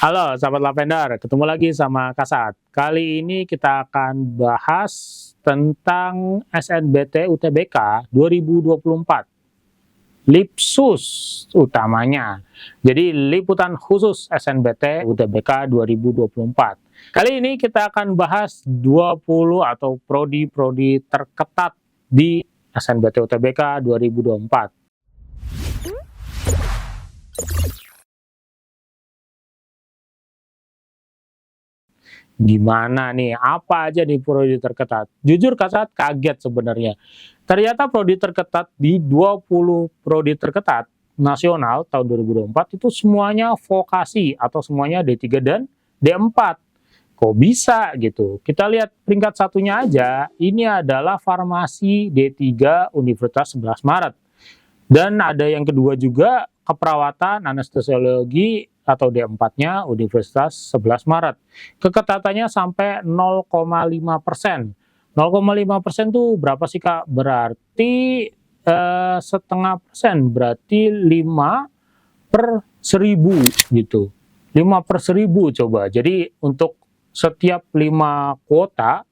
Halo sahabat Lavender, ketemu lagi sama Kasat. Kali ini kita akan bahas tentang SNBT UTBK 2024. Lipsus utamanya. Jadi liputan khusus SNBT UTBK 2024. Kali ini kita akan bahas 20 atau prodi-prodi terketat di SNBT UTBK 2024. Gimana nih, apa aja nih prodi terketat? Jujur Kasat kaget sebenarnya. Ternyata prodi terketat di 20 prodi terketat nasional tahun 2024 itu semuanya vokasi atau semuanya D3 dan D4. Kok bisa gitu? Kita lihat peringkat satunya aja, ini adalah farmasi D3 Universitas 11 Maret. Dan ada yang kedua juga, keperawatan anestesiologi atau D4-nya Universitas 11 Maret. Keketatannya sampai 0,5%. 0,5% tuh berapa sih Kak? Berarti setengah persen, berarti 5 per 1000 gitu. 5 per 1000 coba. Jadi untuk setiap 5 kuota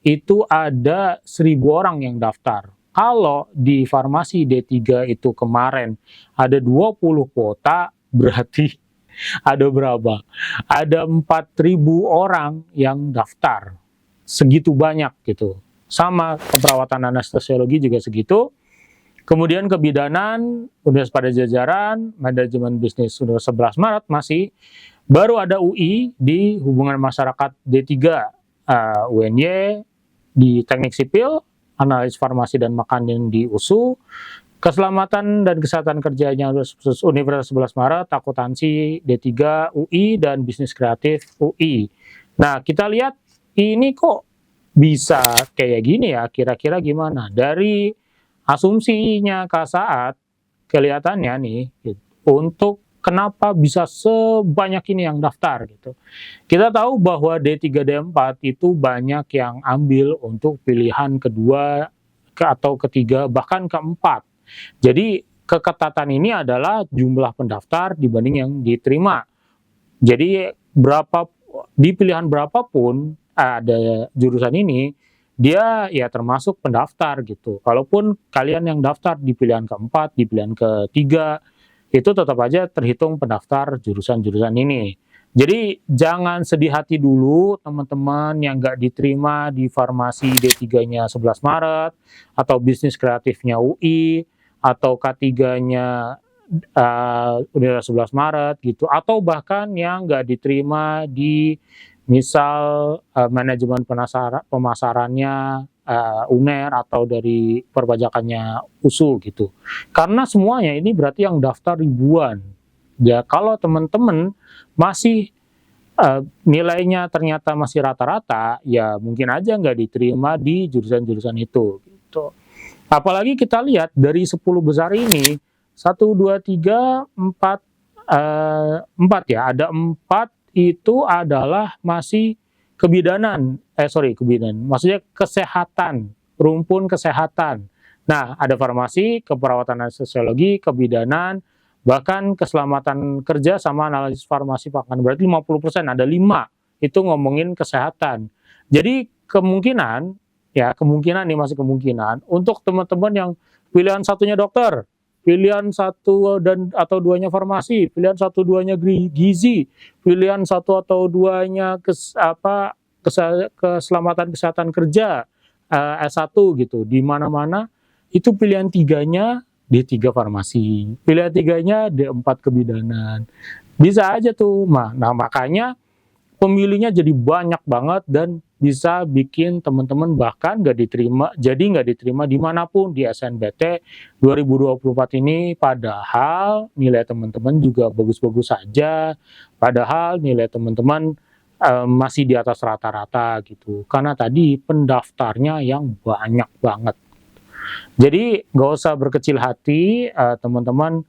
itu ada 1000 orang yang daftar. Kalau di farmasi D3 itu kemarin ada 20 kuota, berarti ada berapa? Ada 4.000 orang yang daftar. Segitu banyak gitu. Sama keperawatan anestesiologi juga segitu. Kemudian kebidanan, Universitas Padjadjaran, manajemen bisnis Universitas 11 Maret masih. Baru ada UI di hubungan masyarakat D3, UNY di teknik sipil, analis farmasi dan makanan di USU, keselamatan dan kesehatan kerjanya Universitas 11 Maret, akuntansi D3 UI, dan bisnis kreatif UI. Nah, kita lihat ini kok bisa kayak gini ya, kira-kira gimana? Dari asumsinya Kasat, kelihatannya nih, gitu, untuk kenapa bisa sebanyak ini yang daftar gitu. Kita tahu bahwa D3 D4 itu banyak yang ambil untuk pilihan kedua atau ketiga bahkan keempat. Jadi keketatan ini adalah jumlah pendaftar dibanding yang diterima. Jadi di pilihan berapapun ada jurusan ini, dia ya termasuk pendaftar gitu. Kalaupun kalian yang daftar di pilihan keempat, di pilihan ketiga, itu tetap aja terhitung pendaftar jurusan-jurusan ini. Jadi jangan sedih hati dulu teman-teman yang nggak diterima di farmasi D3-nya 11 Maret, atau bisnis kreatifnya UI, atau K3-nya Universitas 11 Maret gitu, atau bahkan yang nggak diterima di misal manajemen pemasarannya UNER atau dari perpajakannya USU gitu. Karena semuanya ini berarti yang daftar ribuan. Ya kalau teman-teman masih nilainya ternyata masih rata-rata, ya mungkin aja nggak diterima di jurusan-jurusan itu. Gitu. Apalagi kita lihat dari 10 besar ini, 1, 2, 3, 4, 4 ya, ada 4 itu adalah masih kebidanan, maksudnya kesehatan, rumpun kesehatan. Nah, ada farmasi, keperawatan sosiologi, kebidanan, bahkan keselamatan kerja sama analisis farmasi pakan. Berarti 50%, ada 5 itu ngomongin kesehatan. Jadi kemungkinan nih masih kemungkinan untuk teman-teman yang pilihan satunya dokter, pilihan satu dan atau duanya farmasi, pilihan satu duanya gizi, pilihan satu atau duanya keselamatan kesehatan kerja, S1 gitu, di mana-mana itu pilihan tiganya D3 farmasi, pilihan tiganya D4 kebidanan, bisa aja tuh. Nah makanya pemilihnya jadi banyak banget dan bisa bikin teman-teman bahkan nggak diterima dimanapun di SNBT 2024 ini, padahal nilai teman-teman juga bagus-bagus saja, padahal nilai teman-teman masih di atas rata-rata gitu, karena tadi pendaftarnya yang banyak banget. Jadi nggak usah berkecil hati teman-teman,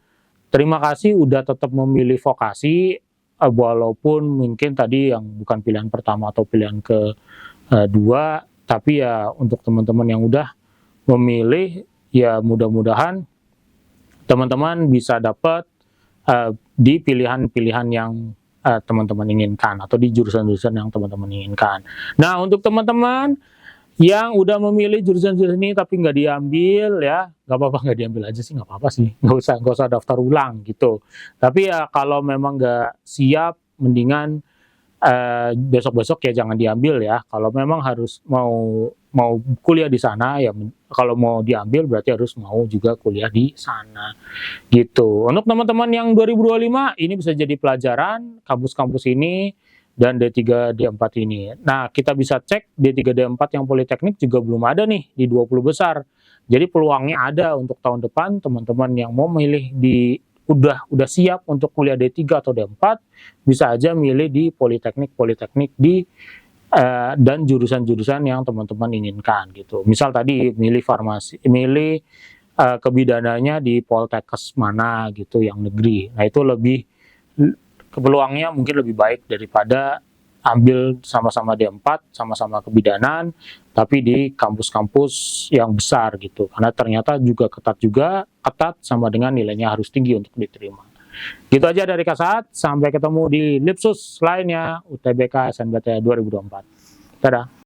terima kasih udah tetap memilih vokasi, walaupun mungkin tadi yang bukan pilihan pertama atau pilihan kedua, tapi ya untuk teman-teman yang udah memilih, ya mudah-mudahan teman-teman bisa dapat di pilihan-pilihan yang teman-teman inginkan atau di jurusan-jurusan yang teman-teman inginkan. Nah, untuk teman-teman yang udah memilih jurusan-jurusan ini tapi nggak diambil ya, nggak apa-apa, nggak diambil aja sih, nggak apa-apa sih, nggak usah daftar ulang gitu. Tapi ya kalau memang nggak siap, mendingan besok-besok ya jangan diambil ya. Kalau memang harus mau kuliah di sana ya, kalau mau diambil berarti harus mau juga kuliah di sana gitu. Untuk teman-teman yang 2025 ini bisa jadi pelajaran kampus-kampus ini dan D3 D4 ini. Nah, kita bisa cek D3 D4 yang politeknik juga belum ada nih di 20 besar. Jadi peluangnya ada untuk tahun depan teman-teman yang mau milih di udah siap untuk kuliah D3 atau D4 bisa aja milih di politeknik di dan jurusan-jurusan yang teman-teman inginkan gitu. Misal tadi milih farmasi, milih kebidananya di Poltekkes mana gitu yang negeri. Nah, itu lebih peluangnya mungkin lebih baik daripada ambil sama-sama D4, sama-sama kebidanan, tapi di kampus-kampus yang besar gitu. Karena ternyata juga ketat sama dengan nilainya harus tinggi untuk diterima. Gitu aja dari Kasat, sampai ketemu di Lipsus lainnya UTBK SNBT 2024. Dadah.